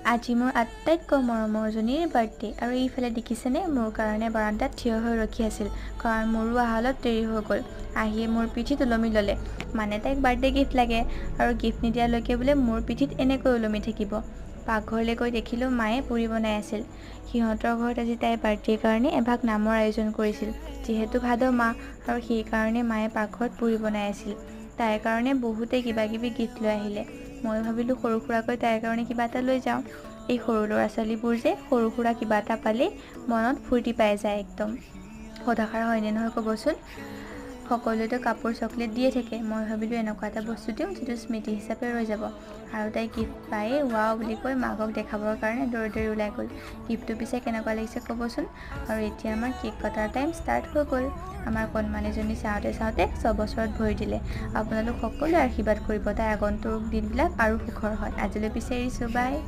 আজি মোৰ আটাইতকৈ মৰমৰজনীৰ বাৰ্থডে আৰু এইফালে দেখিছেনে মোৰ কাৰণে বাৰান্দাত থিয় হৈ ৰখি আছিল কাৰণ মোৰো অহালত দেৰি হৈ গ'ল। আহিয়ে মোৰ পিঠিত ওলমি ল'লে, মানে তাইক বাৰ্থডে গিফ্ট লাগে আৰু গিফ্ট নিদিয়ালৈকে বোলে মোৰ পিঠিত এনেকৈ ওলমি থাকিব। পাকঘৰলৈ গৈ দেখিলোঁ মায়ে পুৰি বনাই আছিল। সিহঁতৰ ঘৰত আজি তাইৰ বাৰ্থডেৰ কাৰণে এভাগ নামৰ আয়োজন কৰিছিল। যিহেতু ভাদ মাহ আৰু সেইকাৰণে মায়ে পাকঘৰত পুৰি বনাই আছিল। তাইৰ কাৰণে বহুতে কিবা কিবি গিফ্ট লৈ আহিলে। মই ভাবিলোঁ সৰু সুৰাকৈ তাইৰ কাৰণে কিবা এটা লৈ যাওঁ। এই সৰু ল'ৰা ছোৱালীবোৰ যে সৰু সুৰা কিবা এটা পালেই মনত ফূৰ্তি পাই যায় একদম। কথাষাৰ হয়নে নহয় ক'বচোন। সকলোৱেতো কাপোৰ চকলেট দিয়ে থাকে, মই ভাবিলোঁ এনেকুৱা এটা বস্তু দিওঁ যিটো স্মৃতি হিচাপে ৰৈ যাব। আৰু তাই গিফ্ট পায়ে ৱাও বুলি কৈ মাকক দেখাবৰ কাৰণে দৌৰি দৌৰি ওলাই গ'ল। গিফ্টটো পিছে কেনেকুৱা লাগিছে ক'বচোন। আৰু এতিয়া আমাৰ কেক কটাৰ টাইম ষ্টাৰ্ট হৈ গ'ল। আমাৰ কণমানিজনী চাওঁতে চাওঁতে 6 বছৰত ভৰি দিলে। আপোনালোক সকলোৱে আশীৰ্বাদ কৰিব তাইৰ আগন্তুক দিনবিলাক আৰু সুখৰ হয়। আজিলৈ পিছে এৰিছোঁ, বাই।